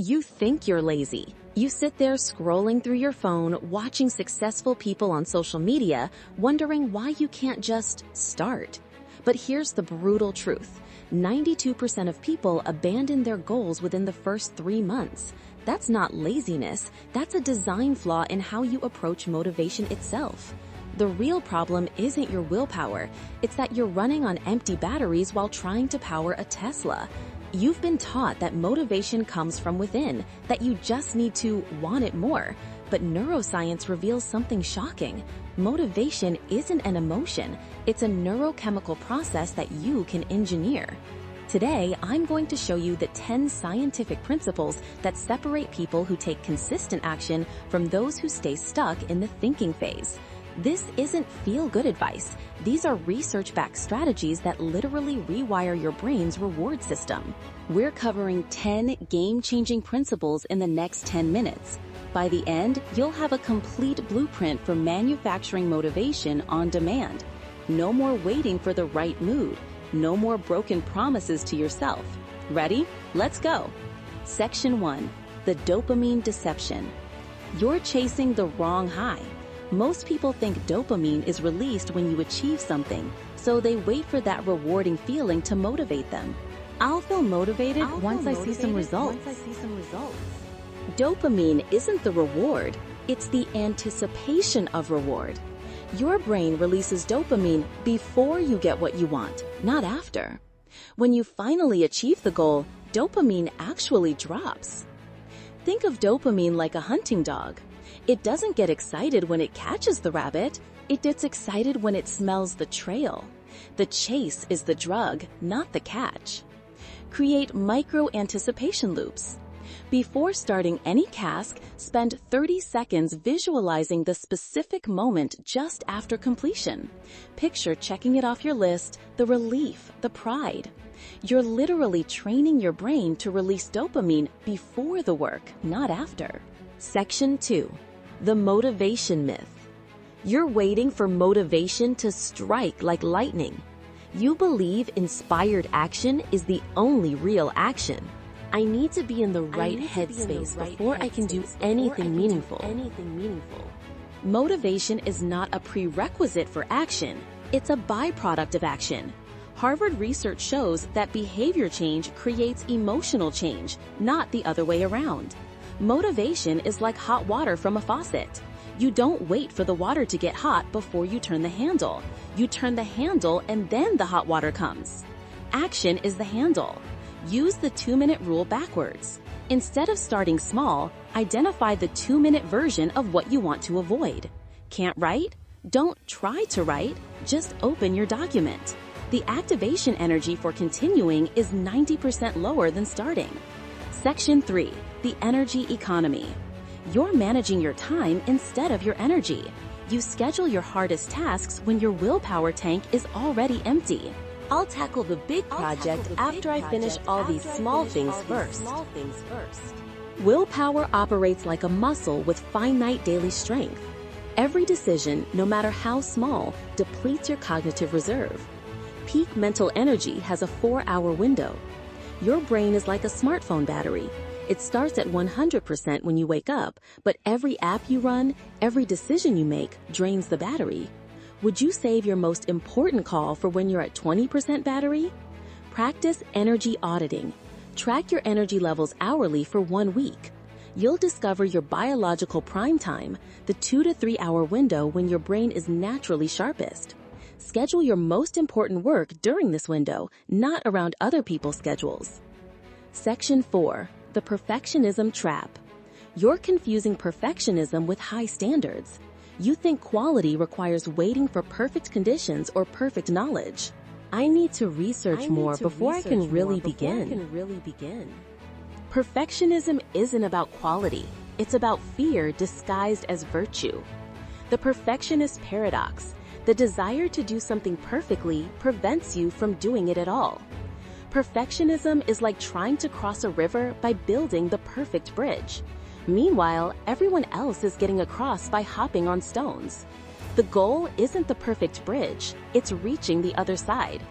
You think you're lazy. You sit there scrolling through your phone, watching successful people on social media, wondering why you can't just start. But here's the brutal truth. 92% of people abandon their goals within the first 3 months. That's not laziness. That's a design flaw in how you approach motivation itself. The real problem isn't your willpower. It's that you're running on empty batteries while trying to power a Tesla. You've been taught that motivation comes from within, that you just need to want it more. But neuroscience reveals something shocking. Motivation isn't an emotion. It's a neurochemical process that you can engineer. Today, I'm going to show you the 10 scientific principles that separate people who take consistent action from those who stay stuck in the thinking phase. This isn't feel-good advice. These are research-backed strategies that literally rewire your brain's reward system. We're covering 10 game-changing principles in the next 10 minutes. By the end, you'll have a complete blueprint for manufacturing motivation on demand. No more waiting for the right mood. No more broken promises to yourself. Ready? Let's go. Section 1. The dopamine deception. You're chasing the wrong high. Most people think dopamine is released when you achieve something, so they wait for that rewarding feeling to motivate them. I'll feel motivated once I see some results. Dopamine isn't the reward, it's the anticipation of reward. Your brain releases dopamine before you get what you want, not after. When you finally achieve the goal, dopamine actually drops. Think of dopamine like a hunting dog. It doesn't get excited when it catches the rabbit. It gets excited when it smells the trail. The chase is the drug, not the catch. Create micro-anticipation loops. Before starting any task, spend 30 seconds visualizing the specific moment just after completion. Picture checking it off your list, the relief, the pride. You're literally training your brain to release dopamine before the work, not after. Section 2. The motivation myth. You're waiting for motivation to strike like lightning. You believe inspired action is the only real action. I need to be in the right headspace before I can do anything meaningful. Motivation is not a prerequisite for action. It's a byproduct of action. Harvard research shows that behavior change creates emotional change, not the other way around. Motivation is like hot water from a faucet. You don't wait for the water to get hot before you turn the handle. You turn the handle and then the hot water comes. Action is the handle. Use the 2-minute rule backwards. Instead of starting small, identify the 2-minute version of what you want to avoid. Can't write? Don't try to write, just open your document. The activation energy for continuing is 90% lower than starting. Section 3. The energy economy. You're managing your time instead of your energy. You schedule your hardest tasks when your willpower tank is already empty. I'll tackle the big project after I finish all these small things first. Willpower operates like a muscle with finite daily strength. Every decision, no matter how small, depletes your cognitive reserve. Peak mental energy has a 4-hour window. Your brain is like a smartphone battery. It starts at 100% when you wake up, but every app you run, every decision you make drains the battery. Would you save your most important call for when you're at 20% battery? Practice energy auditing. Track your energy levels hourly for 1 week. You'll discover your biological prime time, the 2 to 3 hour window when your brain is naturally sharpest. Schedule your most important work during this window, not around other people's schedules. Section 4. The perfectionism trap. You're confusing perfectionism with high standards. You think quality requires waiting for perfect conditions or perfect knowledge. I need to research more before I can really begin. Perfectionism isn't about quality. It's about fear disguised as virtue. The perfectionist paradox. The desire to do something perfectly prevents you from doing it at all. Perfectionism is like trying to cross a river by building the perfect bridge. Meanwhile, everyone else is getting across by hopping on stones. The goal isn't the perfect bridge, it's reaching the other side.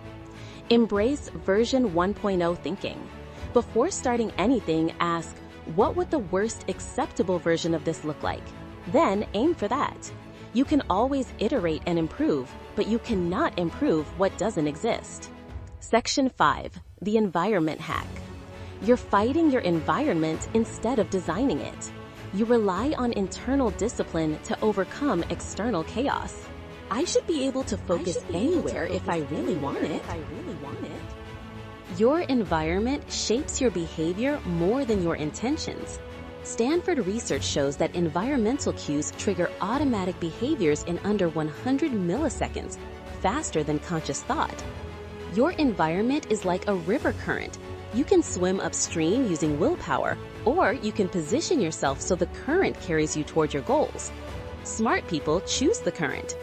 Embrace version 1.0 thinking. Before starting anything, ask, What would the worst acceptable version of this look like? Then aim for that. You can always iterate and improve, but you cannot improve what doesn't exist. Section 5. The environment hack. You're fighting your environment instead of designing it. You rely on internal discipline to overcome external chaos. I should be able to focus anywhere if I really want it. Your environment shapes your behavior more than your intentions. Stanford research shows that environmental cues trigger automatic behaviors in under 100 milliseconds, faster than conscious thought. Your environment is like a river current. You can swim upstream using willpower, or you can position yourself so the current carries you toward your goals. Smart people choose the current.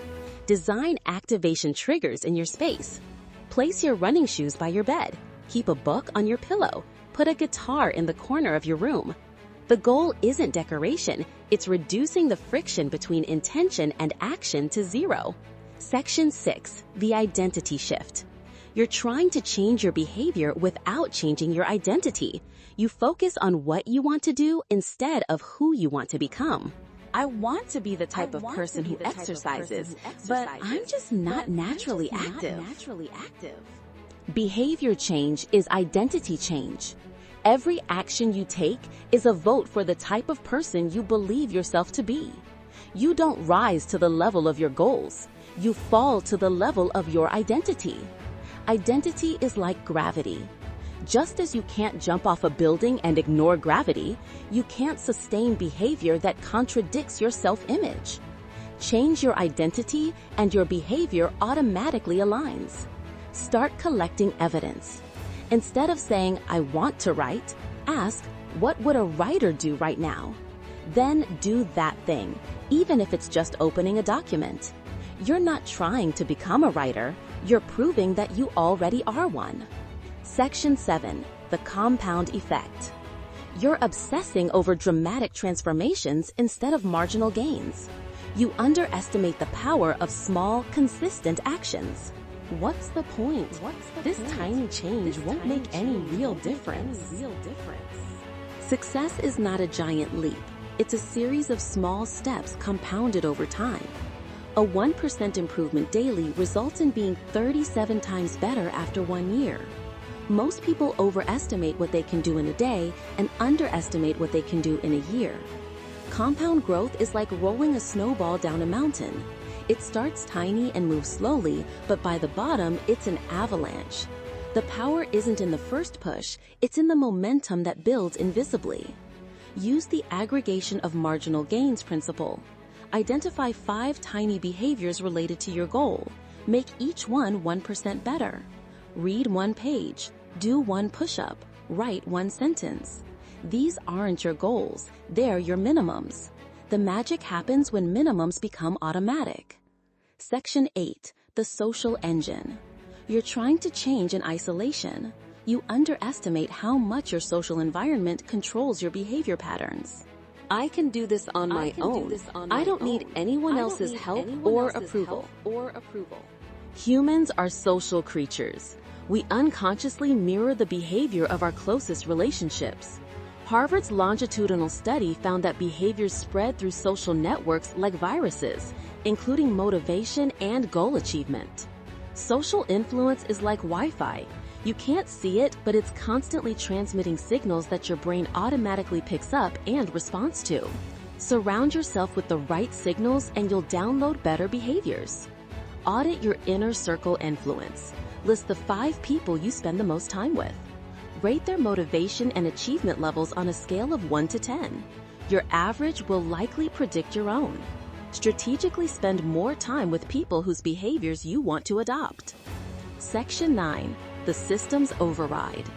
Design activation triggers in your space. Place your running shoes by your bed. Keep a book on your pillow. Put a guitar in the corner of your room. The goal isn't decoration, it's reducing the friction between intention and action to zero. Section 6. The identity shift. You're trying to change your behavior without changing your identity. You focus on what you want to do instead of who you want to become. I want to be the type of person who exercises, but I'm just not naturally active. Behavior change is identity change. Every action you take is a vote for the type of person you believe yourself to be. You don't rise to the level of your goals. You fall to the level of your identity. Identity is like gravity. Just as you can't jump off a building and ignore gravity, you can't sustain behavior that contradicts your self-image. Change your identity and your behavior automatically aligns. Start collecting evidence. Instead of saying, I want to write, ask, what would a writer do right now? Then do that thing, even if it's just opening a document. You're not trying to become a writer, you're proving that you already are one. Section 7. The compound effect. You're obsessing over dramatic transformations instead of marginal gains. You underestimate the power of small, consistent actions. What's the point? This tiny change won't make any real difference. Success is not a giant leap. It's a series of small steps compounded over time. A 1% improvement daily results in being 37 times better after 1 year. Most people overestimate what they can do in a day and underestimate what they can do in a year. Compound growth is like rolling a snowball down a mountain. It starts tiny and moves slowly, but by the bottom, it's an avalanche. The power isn't in the first push, it's in the momentum that builds invisibly. Use the aggregation of marginal gains principle. Identify 5 tiny behaviors related to your goal. Make each one 1% better. Read 1 page. Do 1 push-up. Write 1 sentence. These aren't your goals, they're your minimums. The magic happens when minimums become automatic. Section 8. The social engine. You're trying to change in isolation. You underestimate how much your social environment controls your behavior patterns. I can do this on my own. I don't need anyone else's help or approval. Humans are social creatures. We unconsciously mirror the behavior of our closest relationships. Harvard's longitudinal study found that behaviors spread through social networks like viruses, including motivation and goal achievement. Social influence is like Wi-Fi. You can't see it, but it's constantly transmitting signals that your brain automatically picks up and responds to. Surround yourself with the right signals and you'll download better behaviors. Audit your inner circle influence. List the 5 people you spend the most time with. Rate their motivation and achievement levels on a scale of 1 to 10. Your average will likely predict your own. Strategically spend more time with people whose behaviors you want to adopt. Section 9. The systems override.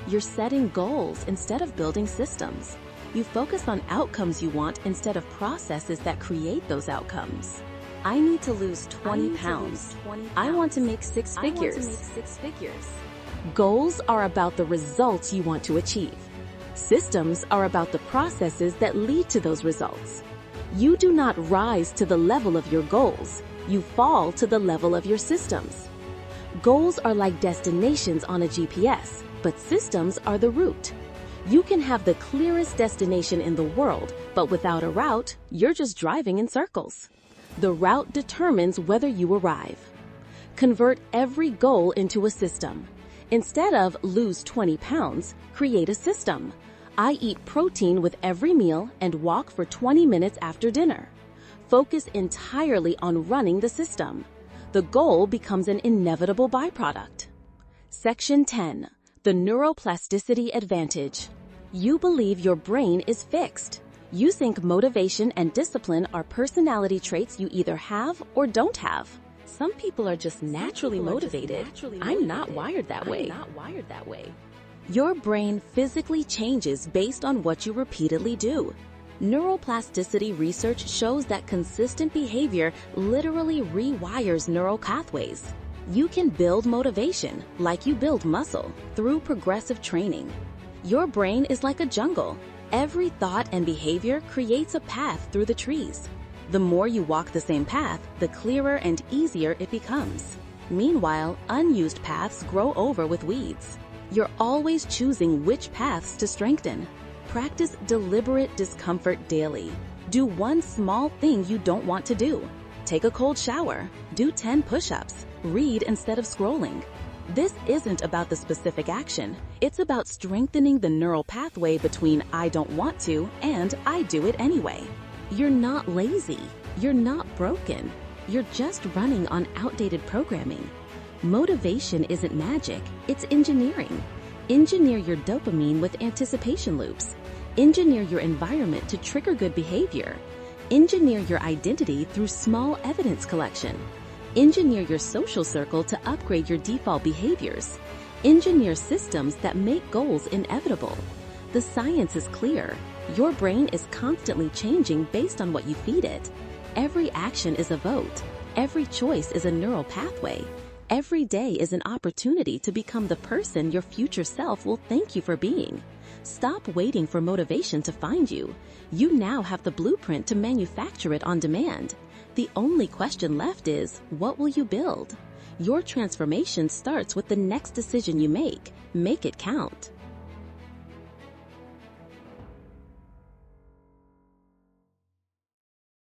You're setting goals instead of building systems. You focus on outcomes you want instead of processes that create those outcomes. I need to lose 20 pounds. I want to make 6 figures. Goals are about the results you want to achieve. Systems are about the processes that lead to those results. You do not rise to the level of your goals. You fall to the level of your systems. Goals are like destinations on a GPS, but systems are the route. You can have the clearest destination in the world, but without a route, you're just driving in circles. The route determines whether you arrive. Convert every goal into a system. Instead of lose 20 pounds, create a system. I eat protein with every meal and walk for 20 minutes after dinner. Focus entirely on running the system. The goal becomes an inevitable byproduct. Section 10. The neuroplasticity advantage. You believe your brain is fixed. You think motivation and discipline are personality traits you either have or don't have. Some people are just naturally motivated. I'm not wired that way. Your brain physically changes based on what you repeatedly do. Neuroplasticity research shows that consistent behavior literally rewires neural pathways. You can build motivation like you build muscle through progressive training. Your brain is like a jungle. Every thought and behavior creates a path through the trees. The more you walk the same path, the clearer and easier it becomes. Meanwhile, unused paths grow over with weeds. You're always choosing which paths to strengthen. Practice deliberate discomfort daily. Do one small thing you don't want to do. Take a cold shower. Do 10 push-ups. Read instead of scrolling. This isn't about the specific action. It's about strengthening the neural pathway between I don't want to and I do it anyway. You're not lazy. You're not broken. You're just running on outdated programming. Motivation isn't magic, it's engineering. Engineer your dopamine with anticipation loops. Engineer your environment to trigger good behavior. Engineer your identity through small evidence collection. Engineer your social circle to upgrade your default behaviors. Engineer systems that make goals inevitable. The science is clear. Your brain is constantly changing based on what you feed it. Every action is a vote. Every choice is a neural pathway. Every day is an opportunity to become the person your future self will thank you for being. Stop waiting for motivation to find you. You now have the blueprint to manufacture it on demand. The only question left is, what will you build? Your transformation starts with the next decision you make. Make it count.